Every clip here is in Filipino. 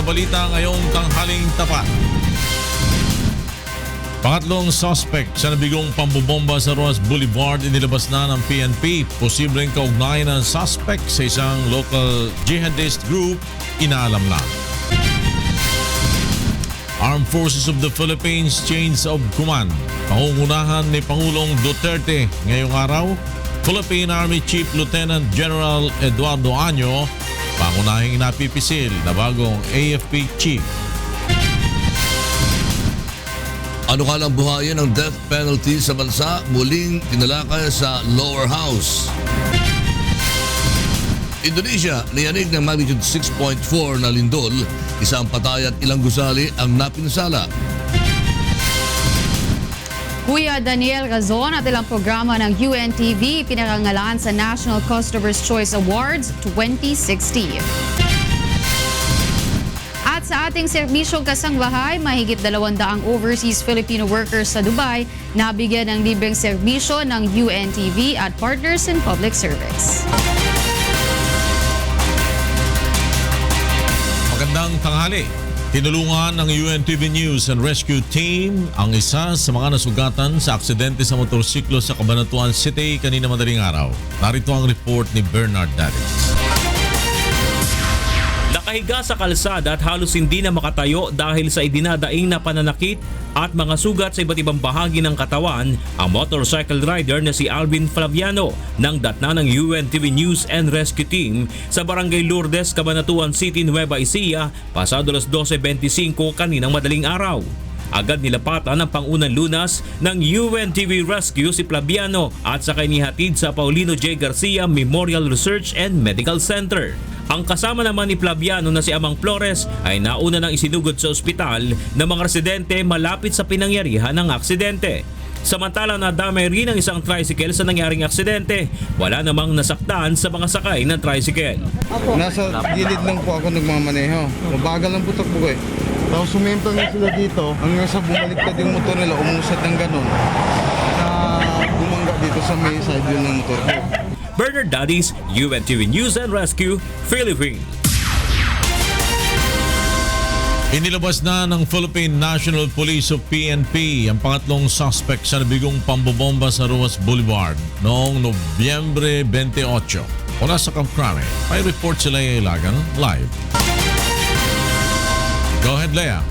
balita ngayong tanghaling tapat. Pangatlong suspect sa nabigong pambobomba sa Roas Boulevard inilabas na ng PNP. Posibleng kaugnayan ng suspect sa isang local jihadist group, inaalam na. Armed Forces of the Philippines Chains of Command. Pangungunahan ni Pangulong Duterte ngayong araw. Philippine Army Chief Lieutenant General Eduardo Año, pangunahing napipisil na bagong AFP Chief. Ano kalang buhayan ng death penalty sa bansa muling tinalakay sa lower house. Indonesia, niyanig ng magnitude 6.4 na lindol, isang patay at ilang gusali ang napinsala. Kuya Daniel Razon at ilang programa ng UNTV pinarangalan sa National Customer's Choice Awards 2016. At sa ating serbisyong kasangbahay, mahigit 200 overseas Filipino workers sa Dubai nabigyan ng libreng serbisyo ng UNTV at Partners in Public Service. Magandang tanghali. Tinulungan ng UNTV News and Rescue Team ang isa sa mga nasugatan sa aksidente sa motorsiklo sa Cabanatuan City kanina madaling araw. Narito ang report ni Bernard Daris. Nakahiga sa kalsada at halos hindi na makatayo dahil sa idinadaing na pananakit at mga sugat sa iba't ibang bahagi ng katawan ang motorcycle rider na si Alvin Flaviano ng datna ng UNTV News and Rescue Team sa Barangay Lourdes, Cabanatuan City, Nueva Ecija pasado alas 12:25 kaninang madaling araw. Agad nilapatan ng pangunang lunas ng UNTV Rescue si Flaviano at sakay nihatid sa Paulino J. Garcia Memorial Research and Medical Center. Ang kasama naman ni Flaviano na si Amang Flores ay nauna nang isinugod sa ospital ng mga residente malapit sa pinangyarihan ng aksidente. Samantala nadamay rin ang isang tricycle sa nangyaring aksidente. Wala namang nasaktan sa mga sakay ng tricycle. Nasa gilid lang po ako nagmamaneho. Mabagal lang po takbo ko eh. Tapos sumemplang na sila dito. Hanggang sa bumaliktad yung motor nila, umusad ng ganun. Na bumangga dito sa may side yun ng motor ko. Bernard Dadis, UNTV News and Rescue, Philippines. Inilabas na ng Philippine National Police o PNP ang pangatlong suspect sa nabigong pambobomba sa Roas Boulevard noong Nobyembre 28. Mula sa Camp Crame, may report si Lea Ilagan live. Go ahead, Lea.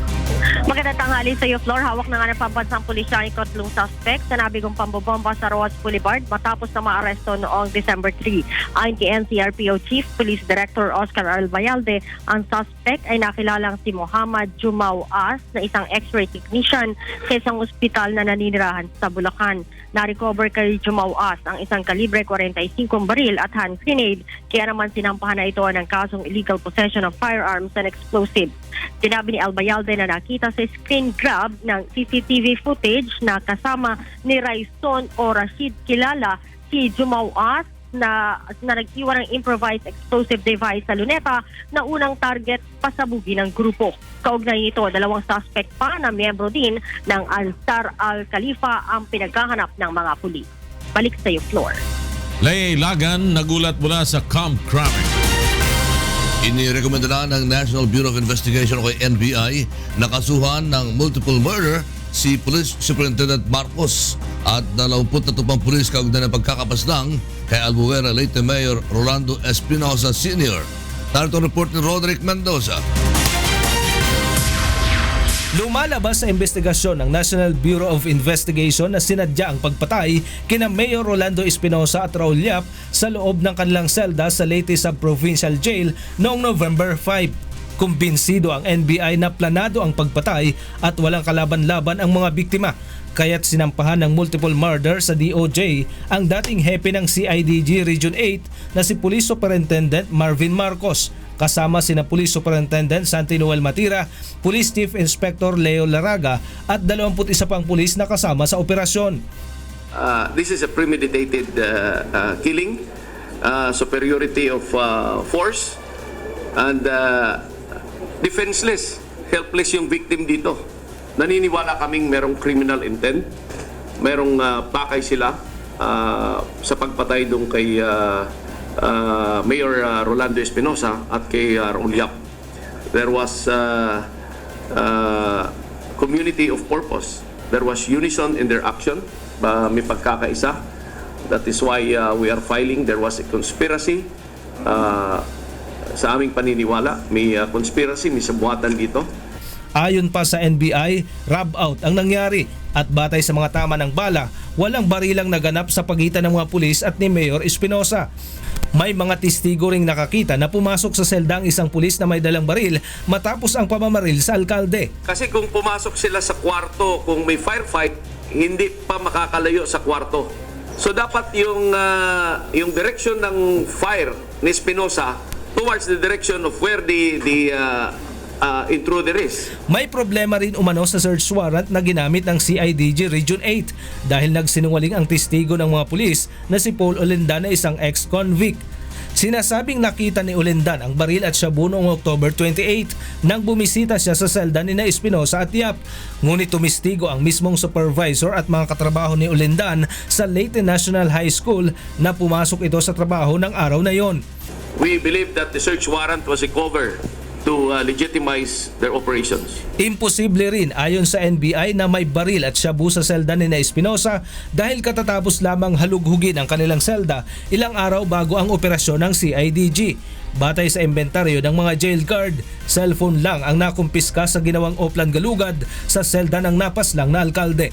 Magandang tanghali sa iyo, Flor. Hawak na nga ng pambansang pulisya ang ikatlong suspect sa nabigong pambobomba sa Roas Boulevard matapos na maaresto noong December 3. Ayon kay NCRPO Chief Police Director Oscar Albayalde, ang suspect ay nakilalang si Muhammad Jumao As na isang x-ray technician sa isang ospital na naninirahan sa Bulacan. Na-recover kay Jumao As ang isang kalibre 45 baril at hand grenade, kaya naman sinampahan na ito ng kasong illegal possession of firearms and explosives. Sinabi ni Albayalde na nakita sa screen grab ng CCTV footage na kasama ni Raison o Rashid Kilala si Jumao As na nag-iwan ng improvised explosive device sa luneta na unang target pasabugin ng grupo. Kaugnay nito, dalawang suspect pa na miyembro din ng Ansar al-Khalifa ang pinaghahanap ng mga pulis. Balik sa iyo, Floor. Lea Ilagan, nagulat mula sa Camp Crame. Inirekomenda na ng National Bureau of Investigation o kay NBI na kasuhan ng multiple murder si Police Superintendent Marcos at 23 pang pulis kaugnay ng pagkakapaslang kay Albuera Leyte Mayor Rolando Espinosa Sr. Narito ang report ni Roderick Mendoza. Lumalabas sa investigasyon ng National Bureau of Investigation na sinadya ang pagpatay kina Mayor Rolando Espinosa at Raul Yap sa loob ng kanilang selda sa Leyte Sub-Provincial Jail noong November 5. Kumbinsido ang NBI na planado ang pagpatay at walang kalaban-laban ang mga biktima. Kaya't sinampahan ng multiple murder sa DOJ ang dating hepe ng CIDG Region 8 na si Police Superintendent Marvin Marcos, kasama sina Police Superintendent Santi Noel Matira, Police Chief Inspector Leo Laraga at 21 pang pulis na kasama sa operasyon. This is a premeditated killing, superiority of force, and defenseless, helpless yung victim dito. Naniniwala kaming merong criminal intent, merong pakay sila sa pagpatay doon kay Mayor Rolando Espinosa at kay Raul Yap. There was community of purpose. There was unison in their action. May pagkakaisa. That is why we are filing. There was a conspiracy. Sa aming paniniwala, may conspiracy, may sabuatan dito. Ayon pa sa NBI, rub out ang nangyari at batay sa mga tama ng bala, walang barilang naganap sa pagitan ng mga pulis at ni Mayor Espinosa. May mga testigo ring nakakita na pumasok sa selda ang isang pulis na may dalang baril matapos ang pamamaril sa alkalde. Kasi kung pumasok sila sa kwarto, kung may firefight, hindi pa makakalayo sa kwarto. So dapat yung direction ng fire ni Espinosa towards the direction of where the intruder is. May problema rin umano sa search warrant na ginamit ng CIDG Region 8 dahil nagsinungaling ang testigo ng mga pulis na si Paul Olendan na isang ex-convict. Sinasabing nakita ni Olendan ang baril at shabu noong October 28 nang bumisita siya sa selda ni Espinosa at Yap. Ngunit tumistigo ang mismong supervisor at mga katrabaho ni Olendan sa Leyte National High School na pumasok ito sa trabaho ng araw na yon. We believe that the search warrant was a cover to legitimize their operations. Imposible rin ayon sa NBI na may baril at shabu sa selda ni Espinosa dahil katatapos lamang halughugin ang kanilang selda ilang araw bago ang operasyon ng CIDG. Batay sa inventaryo ng mga jail guard, cellphone lang ang nakumpiska sa ginawang Oplan Galugad sa selda ng napaslang na alkalde.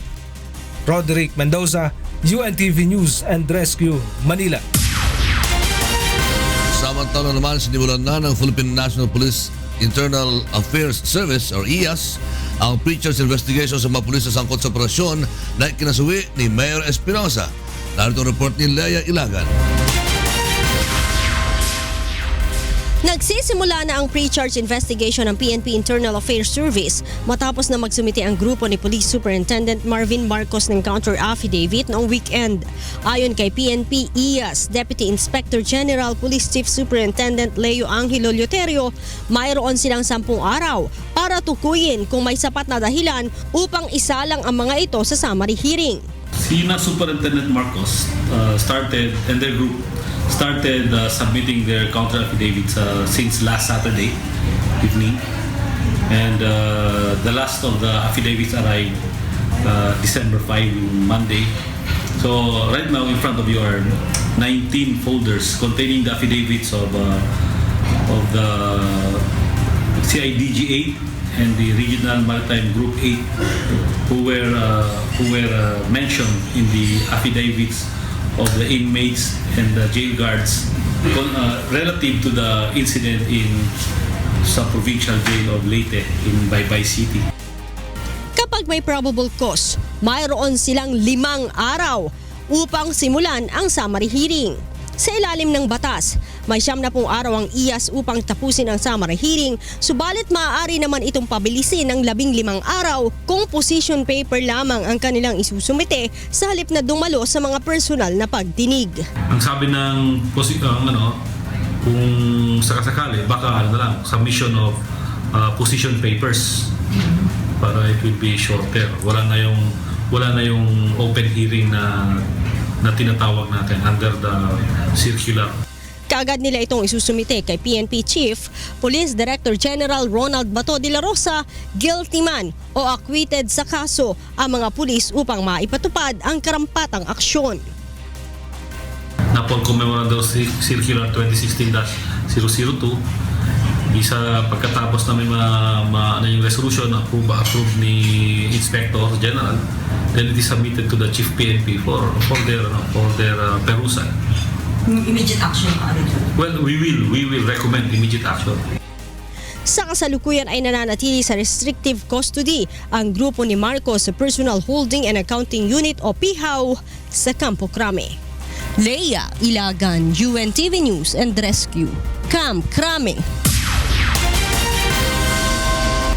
Roderick Mendoza, UNTV News and Rescue, Manila. Samantala naman, sinimulan na ng Philippine National Police Internal Affairs Service or IAS ang pre-charge investigation sa mga pulis sa sangkot sa operasyon na ikinasuwi ni Mayor Espinosa. Narito ang report ni Leia Ilagan. Nagsisimula na ang pre-charge investigation ng PNP Internal Affairs Service matapos na magsumite ang grupo ni Police Superintendent Marvin Marcos ng counter affidavit noong weekend. Ayon kay PNP IAS Deputy Inspector General Police Chief Superintendent Leo Angelo Lioterio, mayroon silang 10 araw para tukuyin kung may sapat na dahilan upang isalang ang mga ito sa summary hearing. Sina Superintendent Marcos and their group started submitting their counter affidavits since last Saturday evening, and the last of the affidavits arrived December 5, Monday. So right now in front of you are 19 folders containing the affidavits of the CIDG 8 and the Regional Maritime Group 8 who were mentioned in the affidavits of the inmates and the jail guards relative to the incident sa provincial jail of Leyte in Baybay City. Kapag may probable cause, mayroon silang 5 araw upang simulan ang summary hearing. Sa ilalim ng batas, may 70 araw ang IAS upang tapusin ang summary hearing, subalit maaari naman itong pabilisin ng 15 araw kung position paper lamang ang kanilang isusumite sa halip na dumalo sa mga personal na pagdinig. Ang sabi ng kung sakasakali, baka submission of position papers para it will be shorter. Wala na yung open hearing na tinatawag natin under the circular. Kaagad nila itong isusumite kay PNP Chief Police Director General Ronald Bato de la Rosa, guilty man o acquitted sa kaso ang mga pulis upang maipatupad ang karampatang aksyon. Napol Memorandum Circular 2016-002, isa pagkatapos namin yung resolution approved ni Inspector General, then it is submitted to the Chief PNP for their perusal. Immediate action ka rin. Well, we will recommend immediate action. Sa kasalukuyan ay nananatili sa restrictive custody ang grupo ni Marcos sa Personal Holding and Accounting Unit o PHAU sa Campo Crame. Leia Ilagan, UNTV News and Rescue, Camp Crame.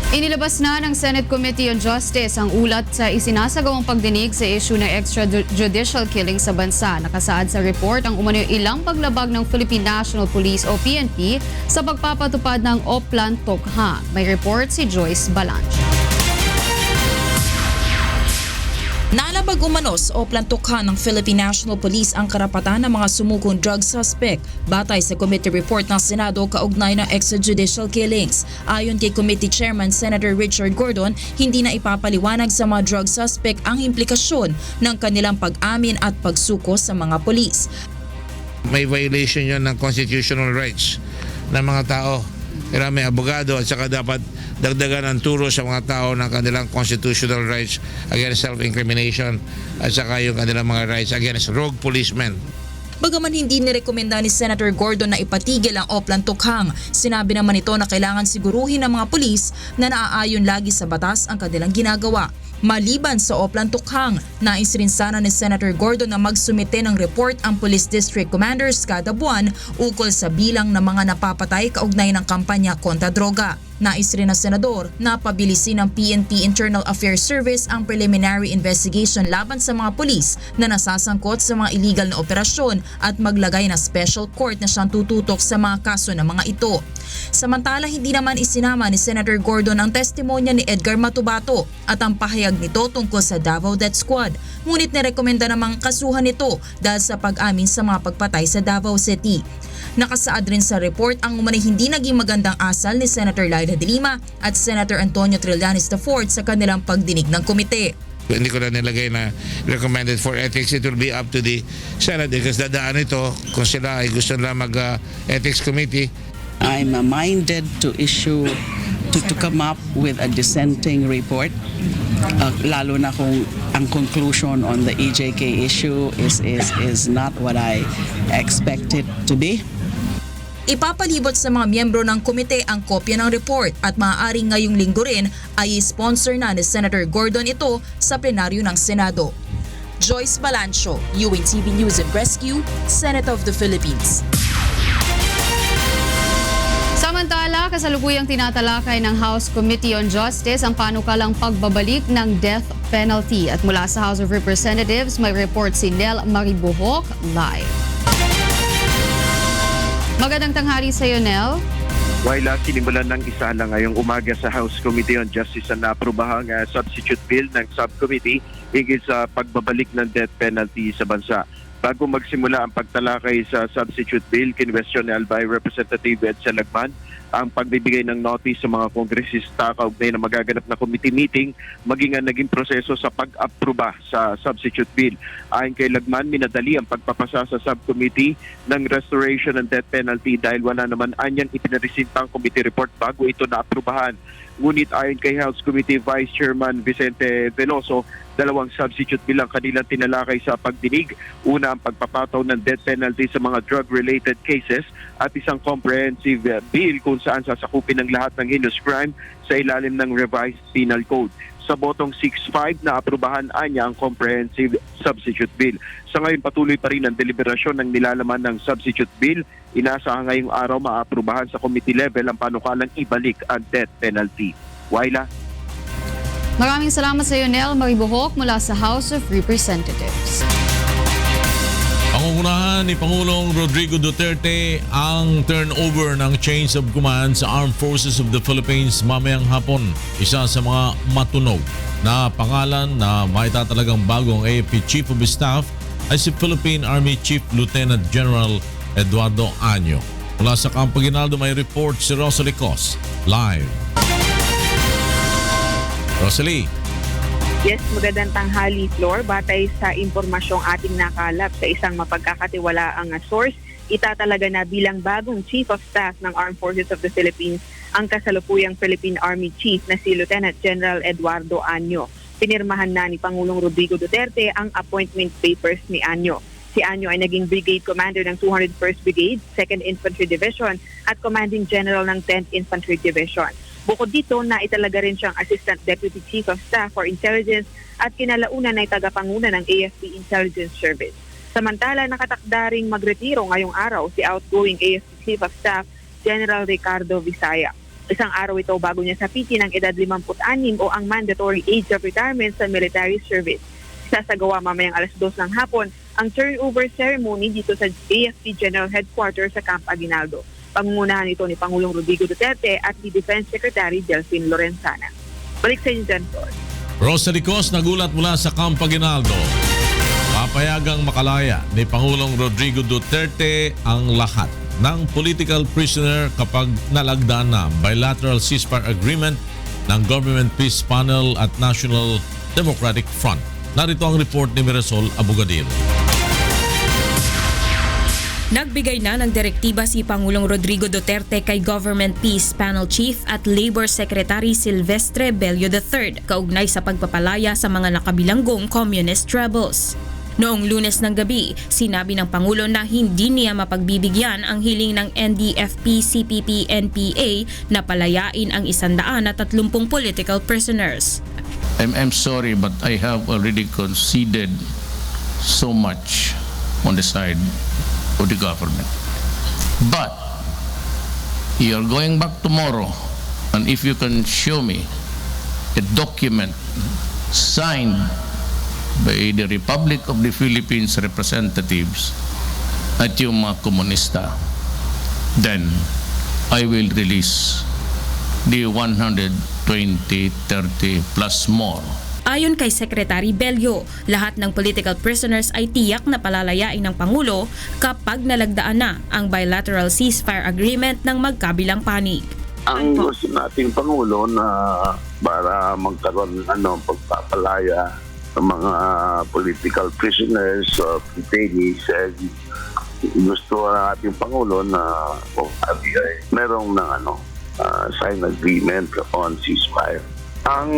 Inilabas na ng Senate Committee on Justice ang ulat sa isinasagawang pagdinig sa issue ng extrajudicial killing sa bansa. Nakasaad sa report ang umano'y ilang paglabag ng Philippine National Police o PNP sa pagpapatupad ng Oplan Tokha. May report si Joyce Balanch. Nalabag umanos o plantukhan ng Philippine National Police ang karapatan ng mga sumugong drug suspect batay sa committee report ng Senado kaugnay ng extrajudicial killings. Ayon kay Committee Chairman Senator Richard Gordon, hindi na ipapaliwanag sa mga drug suspect ang implikasyon ng kanilang pag-amin at pagsuko sa mga pulis. May violation yun ng constitutional rights ng mga tao. Kaya may abogado at saka dapat dagdagan ang turo sa mga tao ng kanilang constitutional rights against self-incrimination at saka yung kanilang mga rights against rogue policemen. Bagaman hindi nirekomenda ni Senator Gordon na ipatigil ang Oplan Tukhang, sinabi naman ito na kailangan siguruhin ng mga pulis na naaayon lagi sa batas ang kanilang ginagawa. Maliban sa Oplan Tukhang, nais rin sana ni Senator Gordon na magsumite ng report ang Police District Commanders kada buwan ukol sa bilang ng mga napapatay kaugnay ng kampanya kontra droga. Nais rin ng senador na pabilisin ng PNP Internal Affairs Service ang preliminary investigation laban sa mga pulis na nasasangkot sa mga illegal na operasyon at maglagay ng special court na siyang tututok sa mga kaso ng mga ito. Samantala, hindi naman isinama ni Senator Gordon ang testimonya ni Edgar Matubato at ang pahayag nito tungkol sa Davao Death Squad. Ngunit nirekomenda namang kasuhan ito dahil sa pag-amin sa mga pagpatay sa Davao City. Nakasaad rin sa report ang umano'y hindi naging magandang asal ni Senator Laila de Lima at Senator Antonio Trillanes IV sa kanilang pagdinig ng komite. Hindi ko na nilagay na recommended for ethics. It will be up to the Senate because dadaan ito kung sila ay gusto nila mag-ethics committee. I'm minded to come up with a dissenting report. Lalo na kung ang conclusion on the EJK issue is not what I expected to be. Ipapalibot sa mga miyembro ng komite ang kopya ng report at maaaring ngayong linggo rin ay sponsor na ni Senator Gordon ito sa plenaryo ng Senado. Joyce Balancio, UNTV News and Rescue, Senate of the Philippines. Samantala, kasalukuyang tinatalakay ng House Committee on Justice ang panukalang pagbabalik ng death penalty. At mula sa House of Representatives, may report si Nel Maribuhok live. Magandang tanghali sa iyo, Nel. Wala, sinimulan ng isa lang ngayong umaga sa House Committee on Justice ang naprobahang substitute bill ng subcommittee higit sa pagbabalik ng death penalty sa bansa. Bago magsimula ang pagtalakay sa substitute bill, kinwestiyon ni Albay Representative Edsel Lagman ang pagbibigay ng notice sa mga kongresista kaugnay na magaganap na committee meeting maging ang naging proseso sa pag-aproba sa substitute bill. Ayon kay Lagman, minadali ang pagpapasa sa subcommittee ng restoration and death penalty dahil wala naman anyang ipinaresintang committee report bago ito naaprubahan. Ngunit ayon kay House Committee Vice Chairman Vicente Veloso, dalawang substitute bill ang kanilang tinalakay sa pagdinig. Una, ang pagpapataw ng death penalty sa mga drug-related cases at isang comprehensive bill kung saan sasakupin ng lahat ng heinous crime sa ilalim ng revised penal code. Sa botong 6-5 na aprubahan anya ang comprehensive substitute bill. Sa ngayon patuloy pa rin ang deliberasyon ng nilalaman ng substitute bill. Inaasahan ngayong araw maaprubahan sa committee level ang panukalang ibalik ang death penalty. Waila. Maraming salamat sa iyo, Nel Maribuhok mula sa House of Representatives. Pangungunahan ni Pangulong Rodrigo Duterte ang turnover ng chains of command sa Armed Forces of the Philippines mamayang hapon. Isa sa mga matunog na pangalan na maitatalagang bagong AFP Chief of Staff ay si Philippine Army Chief Lieutenant General Eduardo Año. Mula sa Campo Aguinaldo may report si Rosalie Cos live. Rosalie. Yes, magandang tanghali, Flor. Batay sa impormasyong ating nakalap sa isang mapagkakatiwalaang source, itatalaga na bilang bagong Chief of Staff ng Armed Forces of the Philippines ang kasalukuyang Philippine Army Chief na si Lieutenant General Eduardo Año. Pinirmahan na ni Pangulong Rodrigo Duterte ang appointment papers ni Año. Si Año ay naging Brigade Commander ng 201st Brigade, 2nd Infantry Division at Commanding General ng 10th Infantry Division. Bukod dito, naitalaga rin siyang Assistant Deputy Chief of Staff for Intelligence at kinalaunan ay tagapanguna ng AFP Intelligence Service. Samantala, nakatakda ring magretiro ngayong araw si outgoing AFP Chief of Staff General Ricardo Visaya. Isang araw ito bago niya sapitin ang edad 56 o ang mandatory age of retirement sa military service. Sasagawa mamayang 2:00 ng hapon ang turnover ceremony dito sa AFP General Headquarters sa Camp Aguinaldo. Pangungunahan ito ni Pangulong Rodrigo Duterte at ni Defense Secretary Delfin Lorenzana. Balik sa inyo dyan, Flor. Rosary Cos nagulat mula sa Camp Aguinaldo. Papayagang makalaya ni Pangulong Rodrigo Duterte ang lahat ng political prisoner kapag nalagdaan na bilateral ceasefire agreement ng Government Peace Panel at National Democratic Front. Narito ang report ni Mirasol Abogadil. Nagbigay na ng direktiba si Pangulong Rodrigo Duterte kay Government Peace Panel Chief at Labor Secretary Silvestre Bello III kaugnay sa pagpapalaya sa mga nakabilanggong communist rebels. Noong Lunes ng gabi, sinabi ng Pangulo na hindi niya mapagbibigyan ang hiling ng NDFP, CPP, NPA na palayain ang 130 political prisoners. I'm sorry, but I have already conceded so much on the side of the government. But you're going back tomorrow, and if you can show me a document signed by the Republic of the Philippines representatives at yung mga komunista, then I will release the 120, 30 plus more. Ayon kay Secretary Bello, lahat ng political prisoners ay tiyak na palalayain ng Pangulo kapag nalagdaan na ang bilateral ceasefire agreement ng magkabilang panig. Ang gusto nating Pangulo na para magkaroon pagpapalaya ng mga political prisoners o detainees, gusto ng ating Pangulo na merong sign agreement on ceasefire. Ang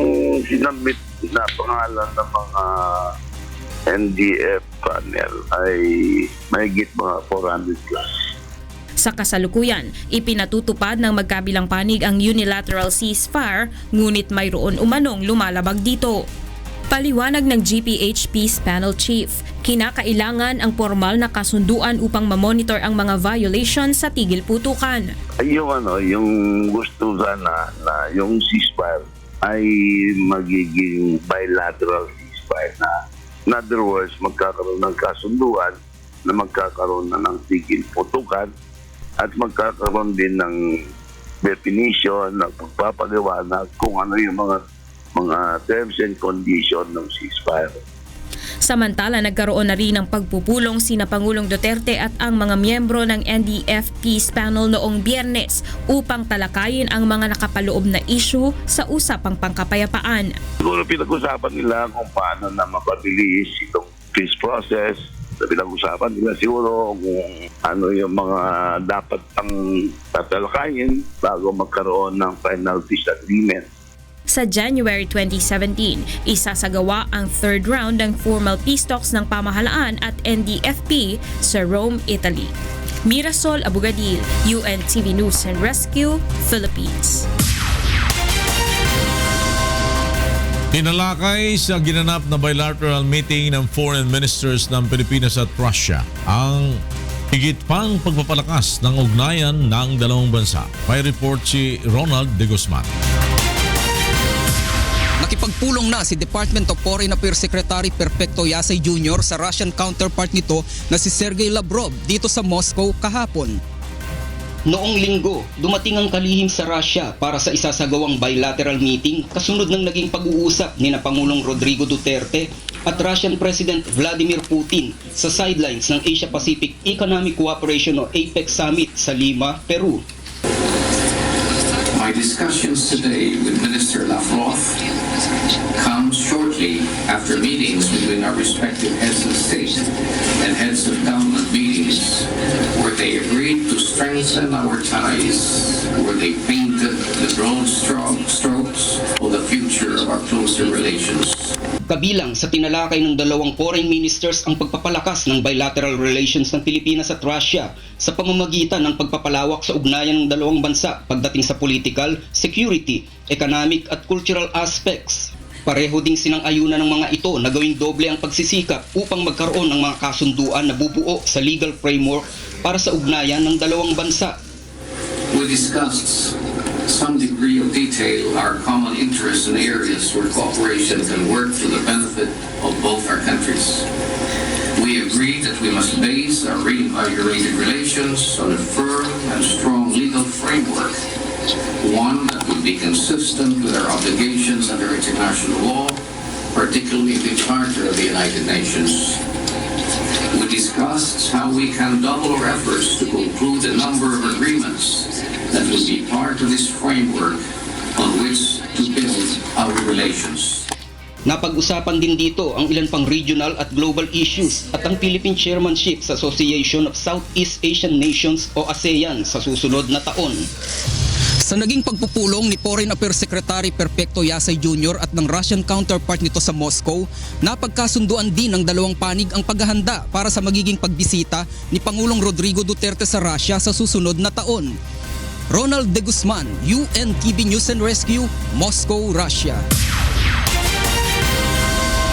sinabit na pangalan ng mga NDF panel ay mahigit mga 400 plus. Sa kasalukuyan, ipinatutupad ng magkabilang panig ang unilateral ceasefire, ngunit mayroon umanong lumalabag dito. Paliwanag ng GPH Peace Panel Chief, kinakailangan ang formal na kasunduan upang mamonitor ang mga violations sa tigil putukan. Yung gusto sana na yung ceasefire ay magiging bilateral ceasefire na. In other words, magkakaroon ng kasunduan na magkakaroon na ng tigil putukan at magkakaroon din ng definition ng pagpapaliwanag kung ano yung mga terms and conditions ng ceasefire. Samantala, nagkaroon na rin ng pagpupulong sina Pangulong Duterte at ang mga miyembro ng NDF Peace Panel noong Biyernes upang talakayin ang mga nakapaloob na issue sa usapang pangkapayapaan. Siguro pinag-usapan nila kung paano na mapabilis itong peace process. Pinag-usapan nila siguro kung ano yung mga dapat pang tatalakayin bago magkaroon ng final peace agreement. Sa January 2017, isasagawa ang third round ng formal peace talks ng pamahalaan at NDFP sa Rome, Italy. Mirasol Abogadil, UNTV News and Rescue, Philippines. Tinalakay sa ginanap na bilateral meeting ng foreign ministers ng Pilipinas at Russia ang higit pang pagpapalakas ng ugnayan ng dalawang bansa. May report si Ronald De Guzman. Nakipagpulong na si Department of Foreign Affairs Secretary Perfecto Yasay Jr. sa Russian counterpart nito na si Sergey Lavrov dito sa Moscow kahapon. Noong linggo, dumating ang kalihim sa Russia para sa isasagawang bilateral meeting kasunod ng naging pag-uusap ni Pangulong Rodrigo Duterte at Russian President Vladimir Putin sa sidelines ng Asia-Pacific Economic Cooperation o APEC Summit sa Lima, Peru. My discussions today with Minister Lavrov come shortly after meetings between our respective heads of state and heads of government meetings where they agreed to strengthen our ties, where they painted the broad strokes of the future of our closer relations. Kabilang sa tinalakay ng dalawang foreign ministers ang pagpapalakas ng bilateral relations ng Pilipinas at Russia sa pamamagitan ng pagpapalawak sa ugnayan ng dalawang bansa pagdating sa political, security, economic at cultural aspects. Pareho ding sinang-ayunan ng mga ito na gawing doble ang pagsisikap upang magkaroon ng mga kasunduan na bubuo sa legal framework para sa ugnayan ng dalawang bansa. We discussed some degree of detail our common interests in areas where cooperation can work for the benefit of both our countries. We agreed that we must base our reinvigorated relations on a firm and strong legal framework, one that would be consistent with our obligations under international law particularly the Charter of the United Nations. We discussed how we can double our efforts to conclude a number of agreements that will be part of this framework on which to build our relations. Napag-usapan din dito ang ilan pang regional at global issues at ang Philippine Chairmanship sa Association of Southeast Asian Nations o ASEAN sa susunod na taon. Sa naging pagpupulong ni Foreign Affairs Secretary Perfecto Yasay Jr. at ng Russian counterpart nito sa Moscow, napagkasunduan din ng dalawang panig ang paghahanda para sa magiging pagbisita ni Pangulong Rodrigo Duterte sa Russia sa susunod na taon. Ronald De Guzman, UNTV News and Rescue, Moscow, Russia.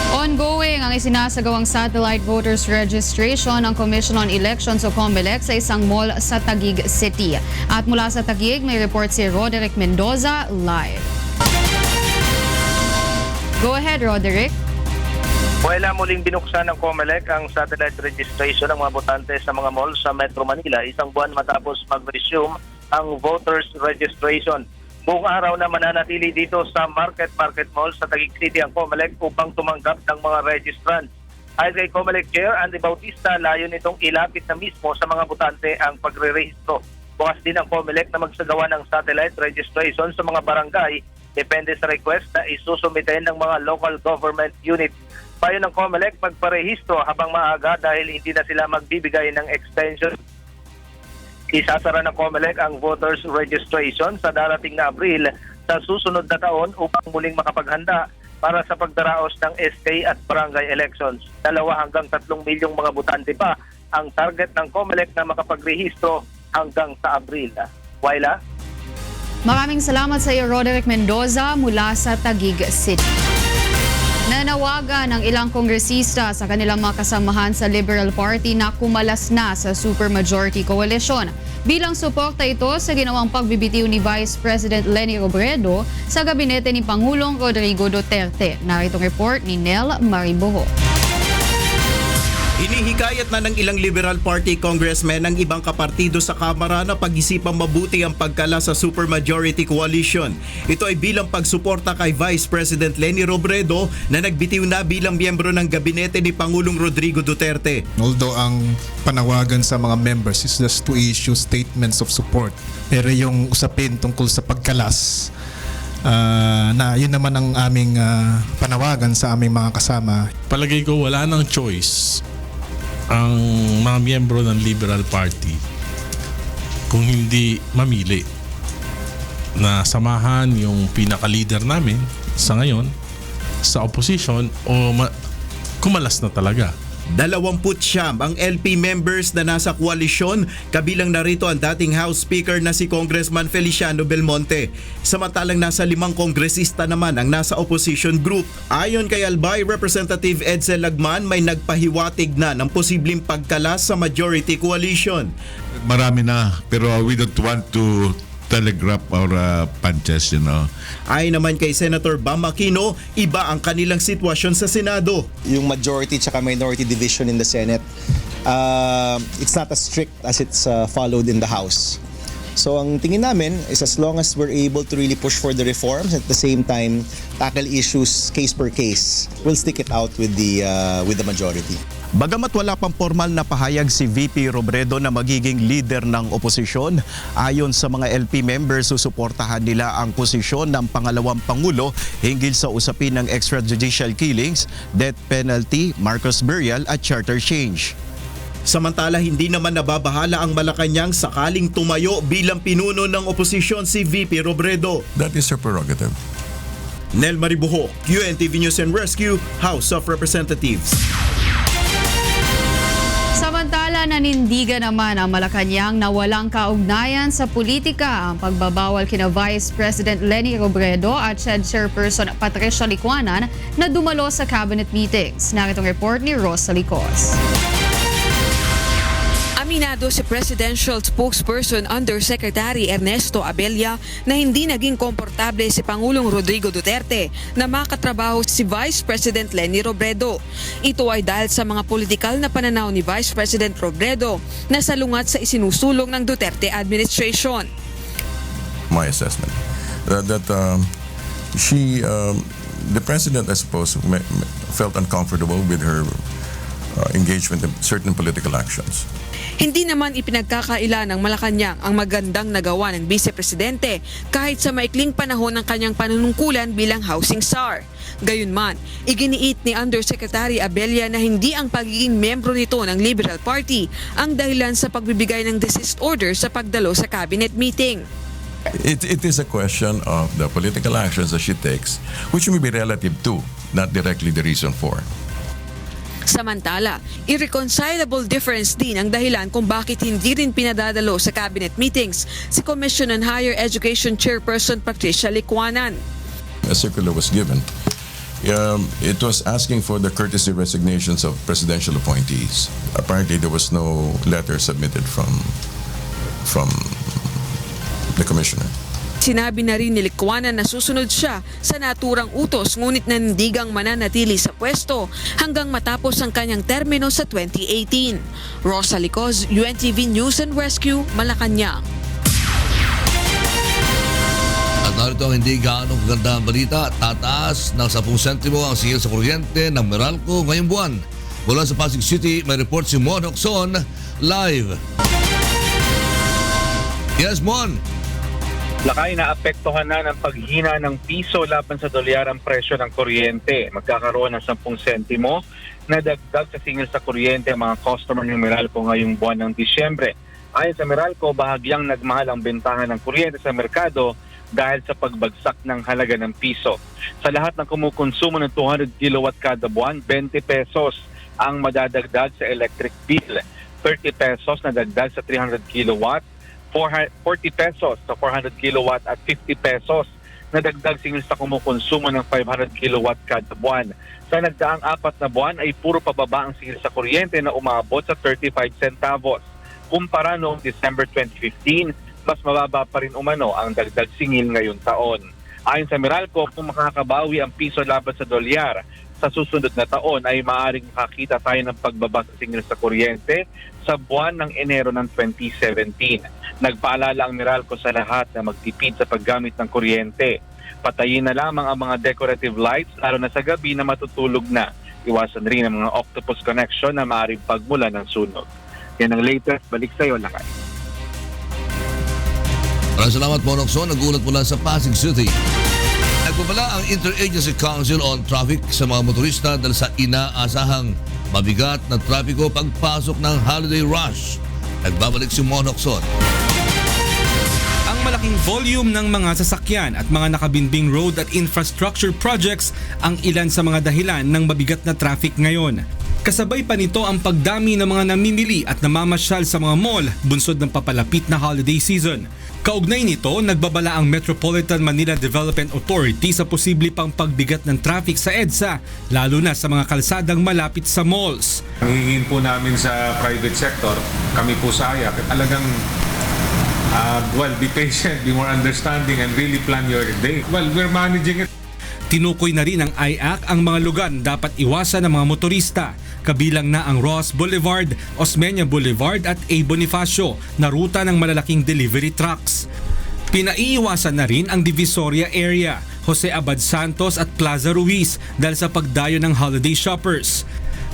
Ongoing ang isinasagawang satellite voters registration ng Commission on Elections o COMELEC sa isang mall sa Taguig City. At mula sa Taguig, may report si Roderick Mendoza live. Go ahead, Roderick. Wala muling binuksan ng COMELEC ang satellite registration ng mga botante sa mga mall sa Metro Manila isang buwan matapos mag-resume ang voters registration. Buong araw na mananatili dito sa Market Mall sa Taguig City ang COMELEC upang tumanggap ng mga registrants. Ayon kay COMELEC Chair Andy Bautista, layon itong ilapit na mismo sa mga botante ang pagre-rehistro. Bukas din ang COMELEC na magsagawa ng satellite registration sa mga barangay depende sa request na isusumiten ng mga local government units. Payo ng COMELEC magparehistro habang maaga dahil hindi na sila magbibigay ng extension. Isasara ng COMELEC ang voters registration sa darating na Abril sa susunod na taon upang muling makapaghanda para sa pagdaraos ng SK at barangay elections. 2 hanggang 3 milyong mga botante pa ang target ng COMELEC na makapagrehistro hanggang sa Abril. Waila? Maraming salamat sa iyo, Roderick Mendoza, mula sa Taguig City. Nanawagan ng ilang kongresista sa kanilang mga kasamahan sa Liberal Party na kumalas na sa supermajority coalition. Bilang suporta ito sa ginawang pagbibitiw ni Vice President Leni Robredo sa gabinete ni Pangulong Rodrigo Duterte. Narito ang report ni Nel Mariboho. Hinihikayat na ng ilang Liberal Party congressmen ng ibang kapartido sa Kamara na pag-isipang mabuti ang pagkala sa supermajority coalition. Ito ay bilang pagsuporta kay Vice President Leni Robredo na nagbitiw na bilang miyembro ng gabinete ni Pangulong Rodrigo Duterte. Although ang panawagan sa mga members is just to issue statements of support, pero yung usapin tungkol sa pagkalas, na yun naman ang aming panawagan sa aming mga kasama. Palagay ko wala nang choice ang mga miyembro ng Liberal Party kung hindi mamili na samahan yung pinaka-leader namin sa ngayon sa opposition o kumalas na talaga. 29 ang LP members na nasa koalisyon, kabilang narito ang dating House Speaker na si Congressman Feliciano Belmonte. Samantalang nasa 5 kongresista naman ang nasa opposition group. Ayon kay Albay Representative Edsel Lagman, may nagpahiwatig na ng posibleng pagkalas sa majority coalition. Marami na, pero we don't want to telegraph our punches, you know. Ay naman kay Senator Bam Aquino, iba ang kanilang sitwasyon sa Senado. Yung majority tsaka minority division in the Senate, it's not as strict as it's followed in the House. So ang tingin namin is as long as we're able to really push for the reforms at the same time tackle issues case per case, we'll stick it out with the majority. Bagamat wala pang formal na pahayag si VP Robredo na magiging leader ng oposisyon, ayon sa mga LP members, susuportahan nila ang posisyon ng pangalawang Pangulo hinggil sa usapin ng extrajudicial killings, death penalty, Marcos burial at charter change. Samantala, hindi naman nababahala ang Malacanang sakaling tumayo bilang pinuno ng oposisyon si VP Robredo. That is her prerogative. Nel Mariboho, UNTV News and Rescue, House of Representatives. Samantala, nanindigan naman ang Malacanang na walang kaugnayan sa politika ang pagbabawal kina Vice President Leni Robredo at Senate Chairperson Patricia Licuanan na dumalo sa cabinet meetings. Narito ang report ni Rosa Licos. Aminado si Presidential Spokesperson Undersecretary Ernesto Abella na hindi naging komportable si Pangulong Rodrigo Duterte na makatrabaho si Vice President Leni Robredo. Ito ay dahil sa mga politikal na pananaw ni Vice President Robredo na salungat sa isinusulong ng Duterte administration. My assessment that she the president, I suppose, felt uncomfortable with her engagement in certain political actions. Hindi naman ipinagkakaila ng Malacanang ang magandang nagawa ng Vice Presidente kahit sa maikling panahon ng kanyang panunungkulan bilang housing czar. Gayunman, iginiit ni Undersecretary Abella na hindi ang pagiging membro nito ng Liberal Party ang dahilan sa pagbibigay ng desist order sa pagdalo sa cabinet meeting. It is a question of the political actions that she takes, which may be relative to, not directly the reason for. Samantala, irreconcilable difference din ang dahilan kung bakit hindi rin pinadadalo sa cabinet meetings si Commission on Higher Education Chairperson Patricia Licuanan. A circular was given. It was asking for the courtesy resignations of presidential appointees. Apparently, there was no letter submitted from the commissioner. Sinabi na rin ni Licuanan na susunod siya sa naturang utos ngunit nandigang mananatili sa pwesto hanggang matapos ang kanyang termino sa 2018. Rosa Licoz, UNTV News and Rescue, Malacanang. At narito ang hindi gaano kaganda ang balita, tataas ng 10 sentimo ang singil sa kuryente ng Meralco ngayong buwan. Mula sa Pasig City, may report si Mon Hocson live. Yes, Mon. Lakay na apektuhan na ng paghina ng piso laban sa dolyar ang presyo ng kuryente. Magkakaroon ng 10 sentimo na dagdag sa singil sa kuryente ang mga customer ng Meralco ngayong buwan ng Disyembre. Ayon sa Meralco, bahagyang nagmahal ang bentahan ng kuryente sa merkado dahil sa pagbagsak ng halaga ng piso. Sa lahat ng kumukonsumo ng 200 kilowatt kada buwan, 20 pesos ang madadagdag sa electric bill. 30 pesos na dagdag sa 300 kilowatt, 40 pesos sa 400 kilowatt at 50 pesos na dagdag singil sa kumukonsumo ng 500 kilowatt kada buwan. Sa nagdaang 4 na buwan ay puro pababa ang singil sa kuryente na umabot sa 35 centavos. Kumpara noong December 2015, mas mababa pa rin umano ang dagdag singil ngayong taon. Ayon sa Meralco, kung makakabawi ang piso laban sa dolyar sa susunod na taon ay maaaring makakita tayo ng pagbaba sa singil sa kuryente sa buwan ng Enero ng 2017. Nagpaalala ang Meralco sa lahat na magtipid sa paggamit ng kuryente. Patayin na lamang ang mga decorative lights lalo na sa gabi na matutulog na. Iwasan rin ang mga octopus connection na maaaring pagmula ng sunog. Yan ang latest. Balik sa iyo, Lakay. Maraming salamat, Mon Hocson. Nagulat mula sa Pasig City. Nagpapala ang Interagency Council on Traffic sa mga motorista dahil sa inaasahang mabigat na trapiko pagpasok ng holiday rush. Nagbabalik si Mon Hocson. Ang malaking volume ng mga sasakyan at mga nakabinbing road at infrastructure projects ang ilan sa mga dahilan ng mabigat na traffic ngayon. Kasabay pa nito ang pagdami ng mga namimili at namamasyal sa mga mall bunsod ng papalapit na holiday season. Kaugnay nito, nagbabala ang Metropolitan Manila Development Authority sa posible pang pagbigat ng traffic sa EDSA, lalo na sa mga kalsadang malapit sa malls. Hingin po namin sa private sector, kami po sa AYAC, talagang be patient, be more understanding and really plan your day. Well, we're managing it. Tinukoy na rin ng IAC ang mga lugar dapat iwasan ng mga motorista, kabilang na ang Ross Boulevard, Osmeña Boulevard at A. Bonifacio na ruta ng malalaking delivery trucks. Pinaiiwasan na rin ang Divisoria area, Jose Abad Santos at Plaza Ruiz dahil sa pagdayo ng holiday shoppers.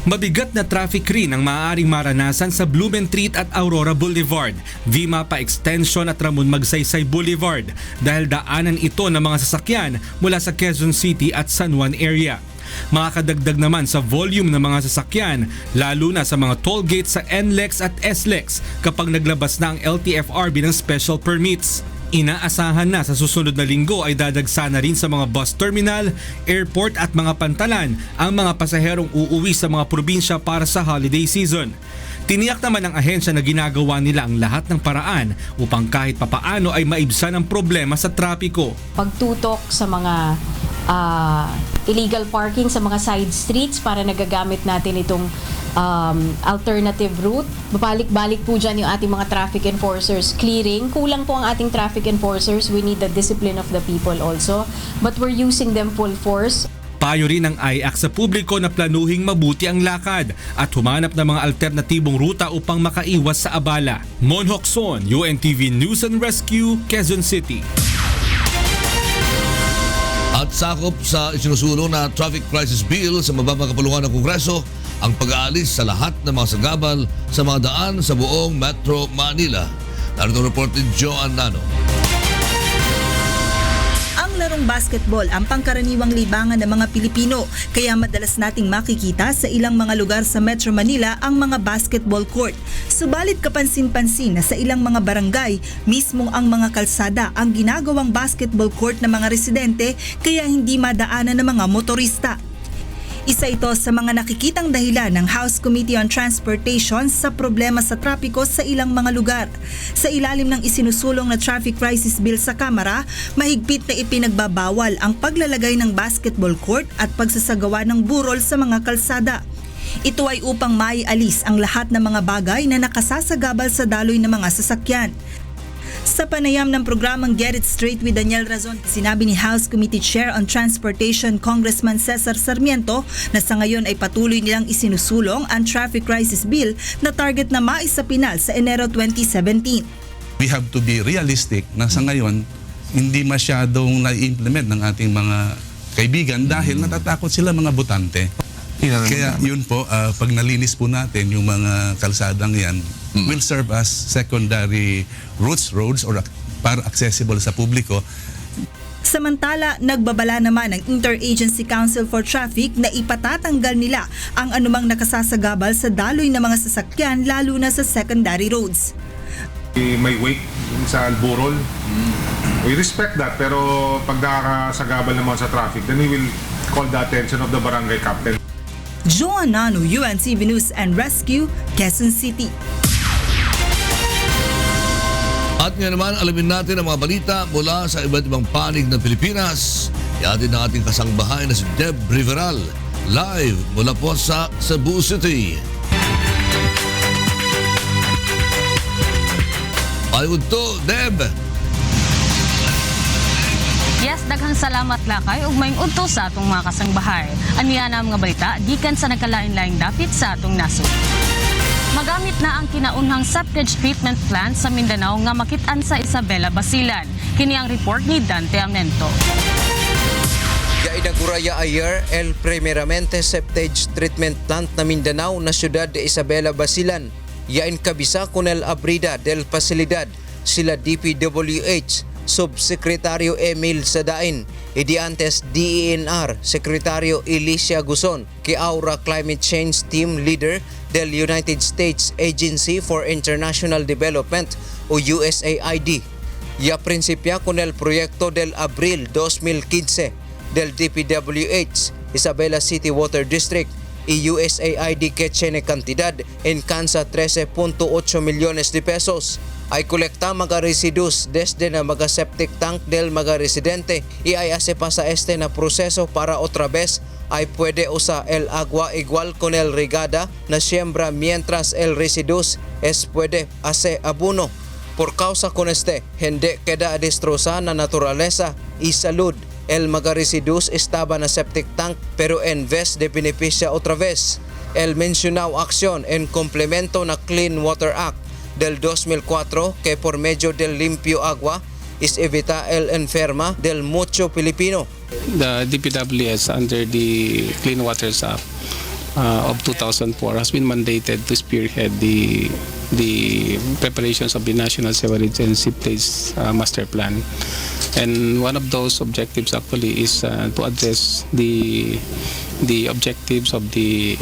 Mabigat na traffic rin ang maaaring maranasan sa Blumentritt at Aurora Boulevard, V-Mapa Extension at Ramon Magsaysay Boulevard dahil daanan ito ng mga sasakyan mula sa Quezon City at San Juan area. Makakadagdag naman sa volume ng mga sasakyan lalo na sa mga toll gates sa NLEX at SLEX kapag naglabas na ang LTFRB ng special permits. Inaasahan na sa susunod na linggo ay dadagsa na rin sa mga bus terminal, airport at mga pantalan ang mga pasaherong uuwi sa mga probinsya para sa holiday season. Tiniyak naman ng ahensya na ginagawa nila ang lahat ng paraan upang kahit papaano ay maibsan ang problema sa trapiko. Pagtutok sa mga illegal parking sa mga side streets para nagagamit natin itong alternative route. Babalik-balik po dyan yung ating mga traffic enforcers clearing. Kulang po ang ating traffic enforcers. We need the discipline of the people also. But we're using them full force. Payo rin ng IAC sa publiko na planuhing mabuti ang lakad at humanap ng mga alternatibong ruta upang makaiwas sa abala. Mon Hocson, UNTV News and Rescue, Quezon City. At sakop sa isinusulong na traffic crisis bill sa mababang kapulungan ng Kongreso ang pag-aalis sa lahat ng mga sagabal sa mga daan sa buong Metro Manila. Narito ang report ni Joan Nano. Ang larong basketball ang pangkaraniwang libangan ng mga Pilipino, kaya madalas nating makikita sa ilang mga lugar sa Metro Manila ang mga basketball court. Subalit kapansin-pansin na sa ilang mga barangay, mismong ang mga kalsada ang ginagawang basketball court ng mga residente, kaya hindi madaanan ng mga motorista. Isa ito sa mga nakikitang dahilan ng House Committee on Transportation sa problema sa trapiko sa ilang mga lugar. Sa ilalim ng isinusulong na Traffic Crisis Bill sa Kamara, mahigpit na ipinagbabawal ang paglalagay ng basketball court at pagsasagawa ng burol sa mga kalsada. Ito ay upang maialis ang lahat ng mga bagay na nakasasagabal sa daloy ng mga sasakyan. Sa panayam ng programang Get It Straight with Daniel Razon, sinabi ni House Committee Chair on Transportation Congressman Cesar Sarmiento na sa ngayon ay patuloy nilang isinusulong ang Traffic Crisis Bill na target na maisapinal sa Enero 2017. We have to be realistic na sa ngayon hindi masyadong na-implement ng ating mga kaibigan dahil natatakot sila mga botante. Kaya yun po, pag nalinis po natin yung mga kalsadang yan, will serve as secondary roads or para accessible sa publiko. Samantala, nagbabala naman ang Interagency Council for Traffic na ipatatanggal nila ang anumang nakasasagabal sa daloy ng mga sasakyan lalo na sa secondary roads. May wake sa Alburol. We respect that, pero pag nakakasagabal naman sa traffic, then we will call the attention of the barangay captain. Joan Nano, UNTV News and Rescue, Quezon City. At ngayon naman, alamin natin ang mga balita mula sa iba't ibang panig ng Pilipinas. Yatin ang ating kasangbahay na si Deb Riveral, live mula po sa Cebu City. Ayun to, Deb! Yes, daghang salamat lakay ug maayong udto sa atong mga kasangbahay. Aniya na mga balita gikan sa nagkalain-laing dapit sa atong nasod. Magamit na ang kinaunhang septage treatment plant sa Mindanao nga makit-an sa Isabela, Basilan. Kini ang report ni Dante Amento. Inauguraya ayer el primeramente septage treatment plant na Mindanao na siyudad de Isabela, Basilan. Yain kabisa con el abrida del pasilidad sila DPWH Subsecretario Emil Sadain, Idiantes DENR Secretario Alicia Guzon, que Aura Climate Change Team Leader del United States Agency for International Development o USAID. Ya principia con el proyecto del Abril 2015 del DPWH Isabela City Water District y USAID que tiene cantidad en cansa 13.8 millones de pesos. Ay kolekta mga residuos desde na mga septic tank del mga residente y ay hace pasa este na proseso para otra vez ay puede usar el agua igual con el regada na siembra mientras el residuos es puede hacer abono. Por causa con este, hindi queda destrozada na naturaleza y salud. El mga residuos estaba na septic tank pero en vez de beneficia otra vez. El mencionado acción en complemento na Clean Water Act del 2004 que por medio del limpio agua is evita el enferma del mucho Pilipino. The DPWS under the Clean Waters Act of 2004 has been mandated to spearhead the preparations of the National Sewerage and Septage Master Plan. And one of those objectives actually is to address the objectives of the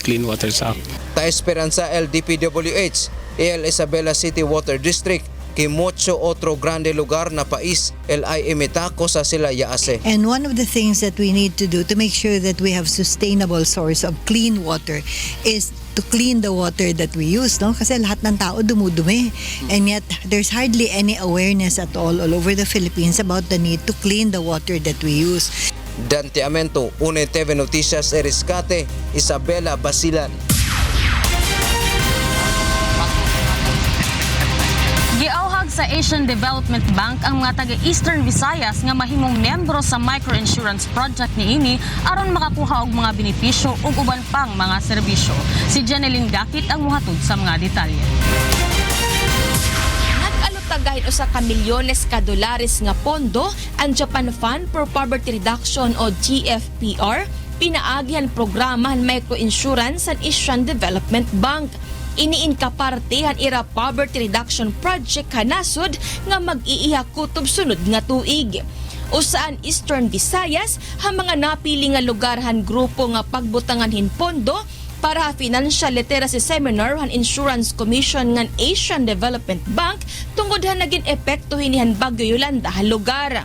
Clean Waters Act. Ta esperanza el DPWH el Isabela City Water District que mucho otro grande lugar na pais el ay imita cosa sila yaase. And one of the things that we need to do to make sure that we have sustainable source of clean water is to clean the water that we use, no? Kasi lahat ng tao dumudumi. And yet there's hardly any awareness at all over the Philippines about the need to clean the water that we use. Dante Amento, UNTV Noticias Eriscate, Isabela, Basilan. Giauhag sa Asian Development Bank ang mga taga-Eastern Visayas nga mahimong miyembro sa microinsurance project niini aron makakuha og mga benepisyo ug uban pang mga serbisyo. Si Janeline Dakit ang muhatod sa mga detalye. Nag-alutag bahin usa ka milyones ka dolares nga pondo ang Japan Fund for Poverty Reduction o GFPR pinaagihan programa ng microinsurance sa Asian Development Bank. Iniin ka partihan ira poverty reduction project kanasod nga mag-iiha kutob sunod nga tuig. Usaan Eastern Visayas ha mga napili nga lugar han grupo nga pagbutangan hin pondo para financial literacy seminar han Insurance Commission ngan Asian Development Bank tungod han naging epekto hinihan Bagyo Yolanda han lugar.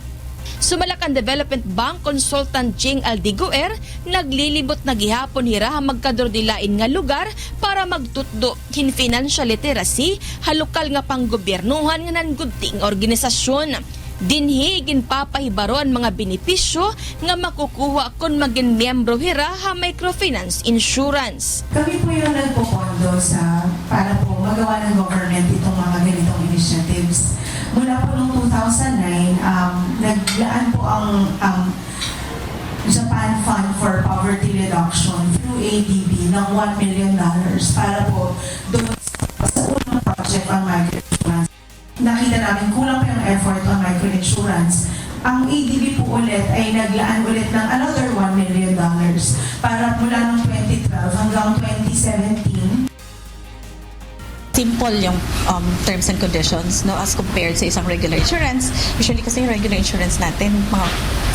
Sumalak ang Development Bank Consultant Jing Aldiguer, naglilibot na gihapon hira ha magkadordilain nga lugar para magtutdo hin financial literacy ha lokal nga panggobyernuhan nga nanggunting organisasyon. Dinhi ginpapahibaron mga benepisyo nga makukuha kung maging miyembro hira ha microfinance insurance. Kami po yung nagpopondo para po magawa ng government itong mga ganitong initiatives. Mula po noong 2009, naglaan po ang Japan Fund for Poverty Reduction through ADB ng $1 million para po doon sa unang project on microinsurance. Nakita namin kulang pa yung effort on microinsurance. Ang ADB po ulit ay naglaan ulit ng another $1 million para mula ng 2012 hanggang 2017. Simple yung terms and conditions no as compared sa isang regular insurance. Usually kasi yung regular insurance natin mga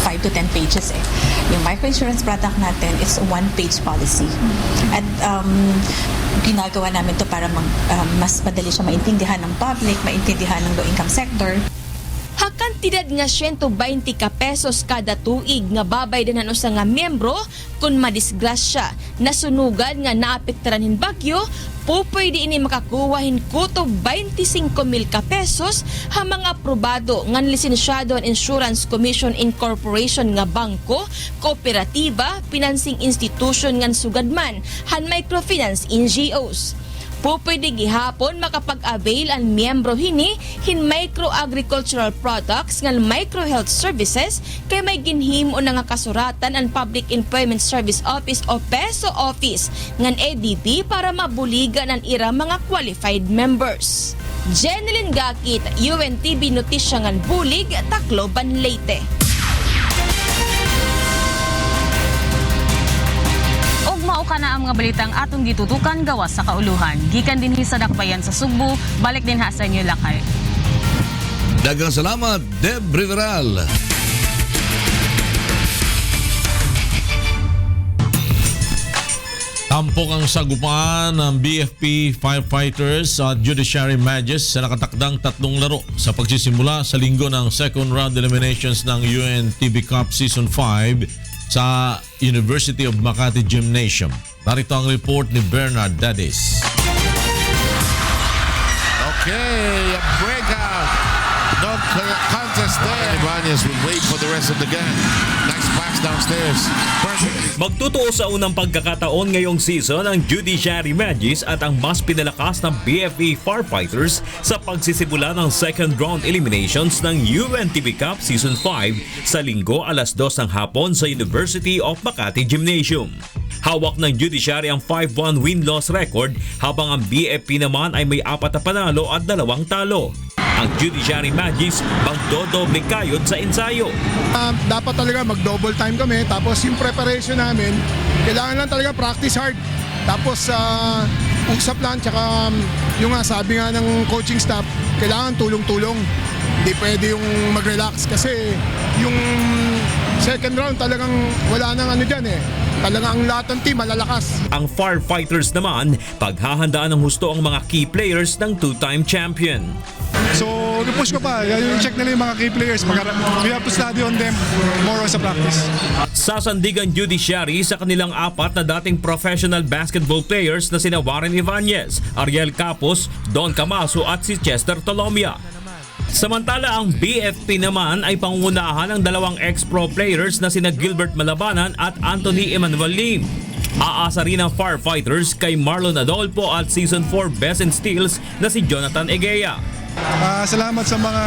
5 to 10 pages eh. Yung microinsurance product natin is a one-page policy. At ginagawa namin to para mas madali siya maintindihan ng public, maintindihan ng low-income sector. Hakantidad nga 120 ka pesos kada tuig nga babaydanan usa nga miyembro kung madisgrasya, nasunugan nga naapektaran hin bagyo, pwede ini makakuha hin kutob 25,000 ka pesos ha mga aprobado nga lisensyado ang Insurance Commission Incorporation nga bangko, kooperatiba, financing institution nga sugadman, han microfinance NGOs. Pwede gihapon makapag-avail ang miyembro hin micro-agricultural products ng micro-health services kay may ginhimo na nga kasuratan ang Public Employment Service Office o PESO Office ng ADB para mabuligan ang ira mga qualified members. Jeneline Gakit, UNTV Notisya ngan Bulig, Tacloban, Leyte. Mao kana ang mga balitang atong gitutukan gawas sa kauluhan. Gikan dinhi sa dakbayan sa Sugbo, balik din ha sa inyo lakay. Daghang salamat, Deb Riveral. Tampok ang sagupaan ng BFP firefighters at judiciary matches sa nakatakdang 3 laro sa pagsisimula sa linggo ng second round eliminations ng UNTV Cup Season 5 sa University of Makati Gymnasium. Narito ang report ni Bernard Dadis. Okay, a breakout. No contest there. Ibanez will wait for the rest of the game. Nice pass downstairs. Perfect. Magtutuo sa unang pagkakataon ngayong season ang Judiciary Magis at ang mas pinalakas ng BFP Firefighters sa pagsisimula ng second round eliminations ng UNTV Cup Season 5 sa linggo alas 2 ng hapon sa University of Makati Gymnasium. Hawak ng Judiciary ang 5-1 win-loss record habang ang BFP naman ay may 4 na panalo at 2 talo. Ang Judiciary Magis magdodoble kayod sa ensayo. Dapat talaga mag-double time kami. Tapos yung preparation namin, kailangan lang talaga practice hard. Tapos usap lang. Tsaka yung sabi nga ng coaching staff, kailangan tulong-tulong. Hindi pwede yung mag-relax kasi yung second round talagang wala nang dyan eh. Talagang ang lahat ng team malalakas. Ang firefighters naman, paghahandaan ng husto ang mga key players ng two-time champion. So, push ko pa. Check nila yung mga key players. We have to study on them more sa practice. Sasandigan Judiciary sa kanilang 4 na dating professional basketball players na sina Warren Ibanez, Ariel Capos, Don Camaso at si Chester Tolomia. Samantala ang BFP naman ay pangungunahan ng 2 ex-pro players na sina Gilbert Malabanan at Anthony Emmanuel Lim. Aasa rin ang firefighters kay Marlon Adolfo at Season 4 Best in Steals na si Jonathan Egea. Salamat sa mga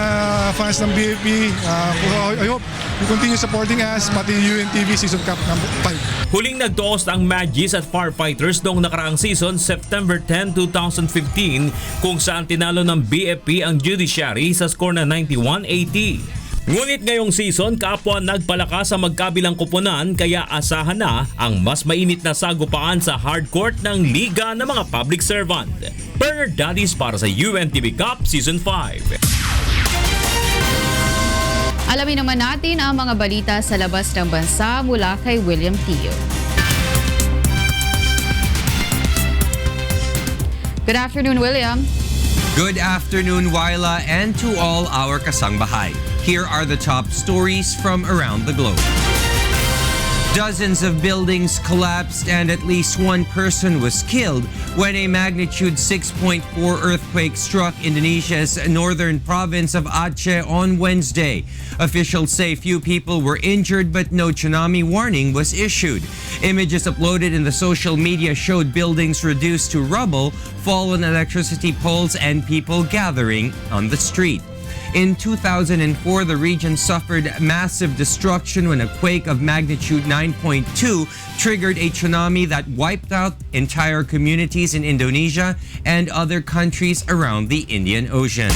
fans ng BFP. I hope you continue supporting us, pati UNTV Season Cup number 5. Huling nagtuos ang Magis at Firefighters noong nakaraang season, September 10, 2015, kung saan tinalo ng BFP ang Judiciary sa score na 91-80. Ngunit ngayong season, kapwa nagpalakas sa magkabilang kuponan, kaya asahan na ang mas mainit na sagupaan sa hardcourt ng Liga ng mga Public Servant. Bernard Daddies para sa UNTV Cup Season 5. Alamin naman natin ang mga balita sa labas ng bansa mula kay William Tio. Good afternoon, William. Good afternoon, Wyla, and to all our kasangbahay. Here are the top stories from around the globe. Dozens of buildings collapsed and at least one person was killed when a magnitude 6.4 earthquake struck Indonesia's northern province of Aceh on Wednesday. Officials say few people were injured but no tsunami warning was issued. Images uploaded in the social media showed buildings reduced to rubble, fallen electricity poles, and people gathering on the street. In 2004, the region suffered massive destruction when a quake of magnitude 9.2 triggered a tsunami that wiped out entire communities in Indonesia and other countries around the Indian Ocean.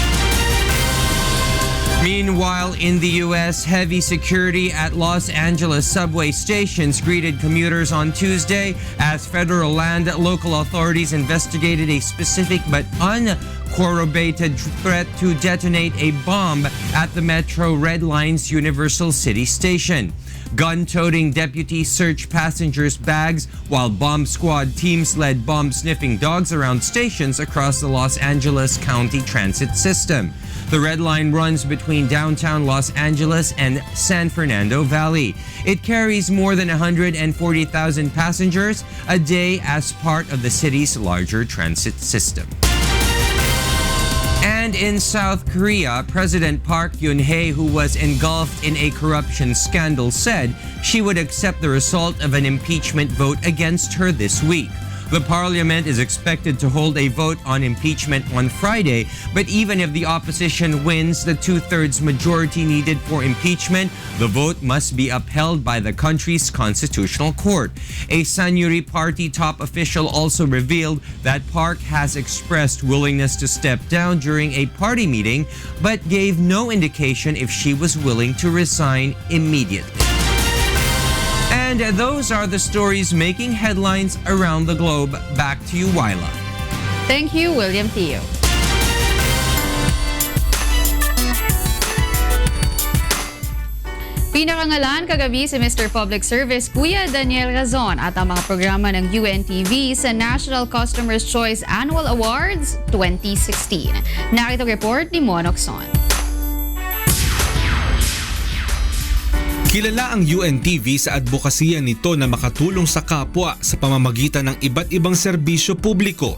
Meanwhile, in the U.S., heavy security at Los Angeles subway stations greeted commuters on Tuesday as federal and local authorities investigated a specific but uncorroborated threat to detonate a bomb at the Metro Red Line's Universal City Station. Gun-toting deputies searched passengers' bags while bomb squad teams led bomb-sniffing dogs around stations across the Los Angeles County transit system. The Red Line runs between downtown Los Angeles and San Fernando Valley. It carries more than 140,000 passengers a day as part of the city's larger transit system. And in South Korea, President Park Geun-hye, who was engulfed in a corruption scandal, said she would accept the result of an impeachment vote against her this week. The parliament is expected to hold a vote on impeachment on Friday, but even if the opposition wins the two-thirds majority needed for impeachment, the vote must be upheld by the country's constitutional court. A Sanyuri Party top official also revealed that Park has expressed willingness to step down during a party meeting, but gave no indication if she was willing to resign immediately. And those are the stories making headlines around the globe. Back to you, Wyla. Thank you, William Tio. Pinakangalan kagabi si Mr. Public Service Kuya Daniel Razon at ang mga programa ng UNTV sa National Customer's Choice Annual Awards 2016. Narito report ni Monokson. Kilala ang UNTV sa advokasya nito na makatulong sa kapwa sa pamamagitan ng iba't ibang serbisyo publiko.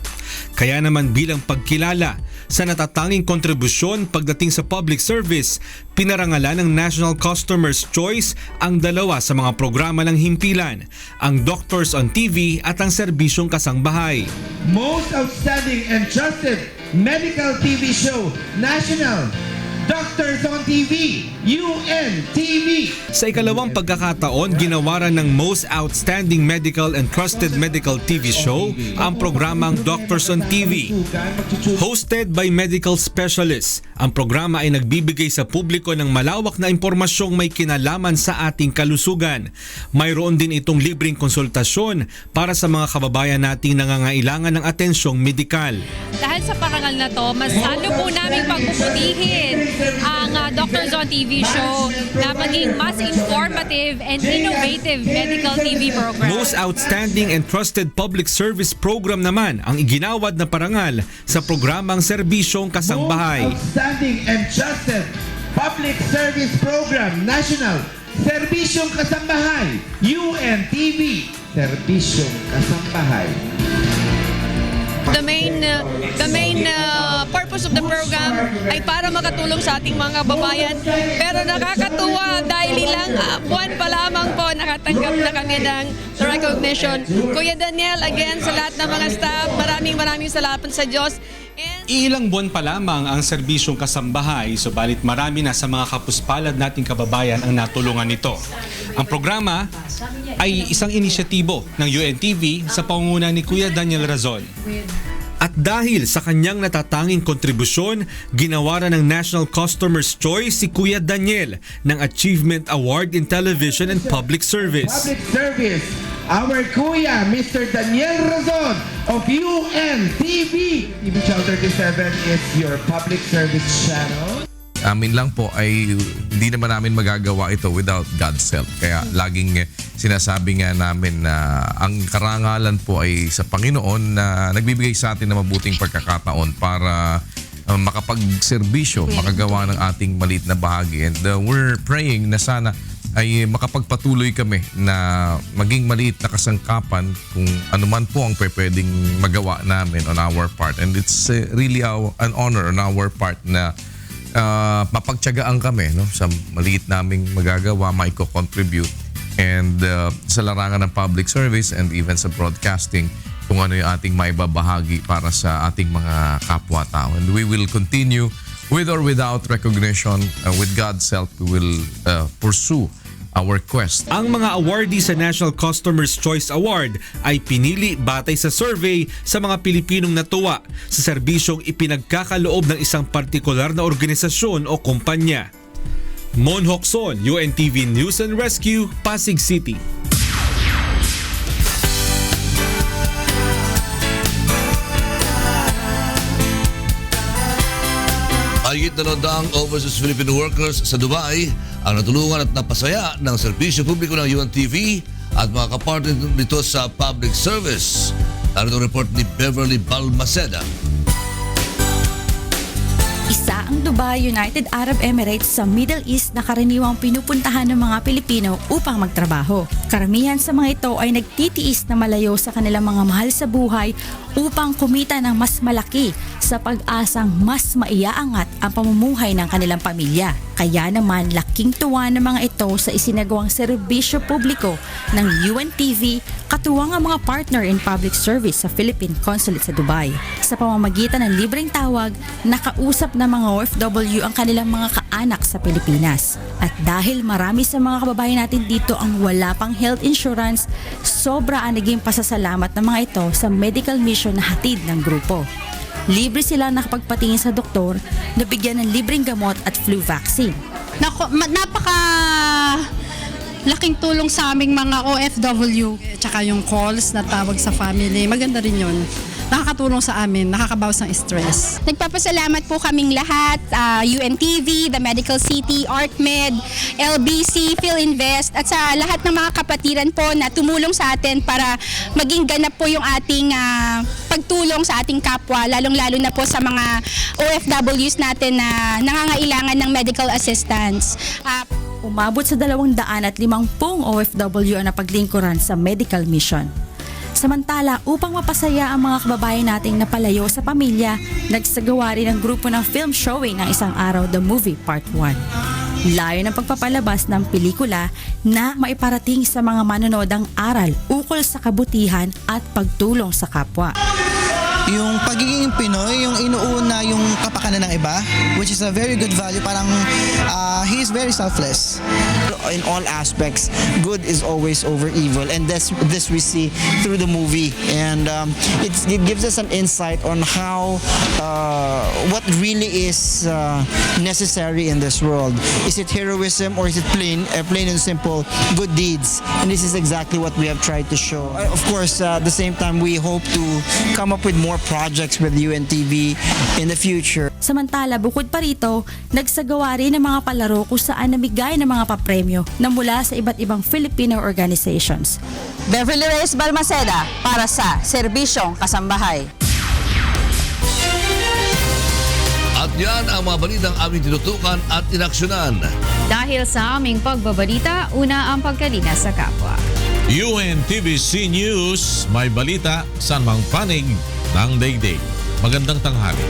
Kaya naman bilang pagkilala sa natatanging kontribusyon pagdating sa public service, pinarangalan ng National Customer's Choice ang dalawa sa mga programa ng himpilan, ang Doctors on TV at ang Serbisyong Kasangbahay. Most Outstanding and Trusted Medical TV Show, National Doctors on TV, UNTV. Sa ikalawang pagkakataon, ginawaran ng Most Outstanding Medical and Trusted Medical TV Show ang programang Doctors on TV. Hosted by medical specialists, ang programa ay nagbibigay sa publiko ng malawak na impormasyong may kinalaman sa ating kalusugan. Mayroon din itong libreng konsultasyon para sa mga kababayan nating nangangailangan ng atensyong medikal. Dahil sa parangal na to, mas lalo po namin pagbubutihin ang Doctors on TV show na maging mas informative and innovative medical TV program. Most Outstanding and Trusted Public Service Program naman ang iginawad na parangal sa programang Serbisyong Kasangbahay. Most Outstanding and Trusted Public Service Program, National Serbisyong Kasangbahay, UNTV, Serbisyong Kasangbahay. The main purpose of the program ay para makatulong sa ating mga babayan. Pero nakakatuwa dahil ilang buwan pa lamang po nakatanggap na kami ng recognition. Kuya Daniel, again, sa lahat ng mga staff, maraming salamat sa Diyos. And Ilang buwan pa lamang ang serbisyong kasambahay, subalit marami na sa mga kapuspalad nating kababayan ang natulungan nito. Ang programa ay isang inisyatibo ng UNTV sa pangunguna ni Kuya Daniel Razon. At dahil sa kanyang natatanging kontribusyon, ginawaran ng National Customer's Choice si Kuya Daniel ng Achievement Award in Television and Public Service. Public Service, our Kuya, Mr. Daniel Razon of UNTV. TV Channel 37 is your public service channel. Amin lang po ay hindi naman namin magagawa ito without God's help. Kaya laging sinasabi nga namin na ang karangalan po ay sa Panginoon na nagbibigay sa atin ng mabuting pagkakataon para makapagserbisyo, makagawa ng ating maliit na bahagi. And we're praying na sana ay makapagpatuloy kami na maging maliit na kasangkapan kung anuman po ang pwedeng magawa namin on our part. And it's really an honor on our part na mapagtiyagaan kami, no, sa maliit naming magagawa, maiko-contribute, and sa larangan ng public service and even sa broadcasting kung ano yung ating maibabahagi para sa ating mga kapwa-tao. And we will continue with or without recognition. With God's help, we will pursue our quest. Ang mga awardee sa National Customer's Choice Award ay pinili batay sa survey sa mga Pilipinong natuwa sa serbisyong ipinagkakaloob ng isang partikular na organisasyon o kumpanya. Mon Hocson, UNTV News and Rescue, Pasig City. Mahigit na daang overseas Filipino workers sa Dubai ang natulungan at napasaya ng serbisyo publiko ng UNTV at mga kapartner nito sa public service. Narito ang report ni Beverly Balmaceda. Isa ang Dubai, United Arab Emirates sa Middle East na karaniwang pinupuntahan ng mga Pilipino upang magtrabaho. Karamihan sa mga ito ay nagtitiis na malayo sa kanilang mga mahal sa buhay upang kumita ng mas malaki sa pag-asang mas maiaangat ang pamumuhay ng kanilang pamilya. Kaya naman laking tuwa ng mga ito sa isinagawang serbisyo publiko ng UNTV, katuwang ang mga partner in public service sa Philippine Consulate sa Dubai. Sa pamamagitan ng libreng tawag, nakausap ng mga OFW ang kanilang mga kaanak sa Pilipinas. At dahil marami sa mga kababayan natin dito ang wala pang health insurance, sobra ang naging pasasalamat ng mga ito sa medical mission na hatid ng grupo. Libre silang nakapagpatingin sa doktor na bigyan ng libreng gamot at flu vaccine. Napaka laking tulong sa aming mga OFW. Tsaka yung calls na tawag sa family, maganda rin yun. Nakakatulong sa amin, nakakabawas ng stress. Nagpapasalamat po kaming lahat, UNTV, The Medical City, ArcMed, LBC, PhilInvest, at sa lahat ng mga kapatiran po na tumulong sa atin para maging ganap po yung ating pagtulong sa ating kapwa, lalong-lalo na po sa mga OFWs natin na nangangailangan ng medical assistance. Umabot sa 250 OFW ang napaglingkuran sa medical mission. Samantala, upang mapasaya ang mga kababayan nating napalayo sa pamilya, nagsagawa rin ang grupo ng film showing ng isang araw, The Movie Part 1. Layo ng pagpapalabas ng pelikula na maiparating sa mga manonood ang aral ukol sa kabutihan at pagtulong sa kapwa. Yung pagiging Pinoy, yung inuuna yung kapakanan ng iba, which is a very good value. Parang he is very selfless. In all aspects, good is always over evil, and this we see through the movie. And it gives us an insight on how what really is necessary in this world. Is it heroism or is it plain and simple good deeds? And this is exactly what we have tried to show. Of course, at the same time, we hope to come up with more projects with UNTV in the future. Samantala, bukod pa rito, nagsagawa rin ng mga palaro kung saan namigay ng mga papremyo na mula sa iba't ibang Filipino organizations. Beverly Reyes Balmaceda para sa Serbisyong Kasambahay. At yan ang mga balitang aming tinutukan at inaksyonan. Dahil sa aming pagbabalita, una ang pagkalinga sa kapwa. UNTVC News, may balita sa mang panig ng daigdig. Magandang tanghali.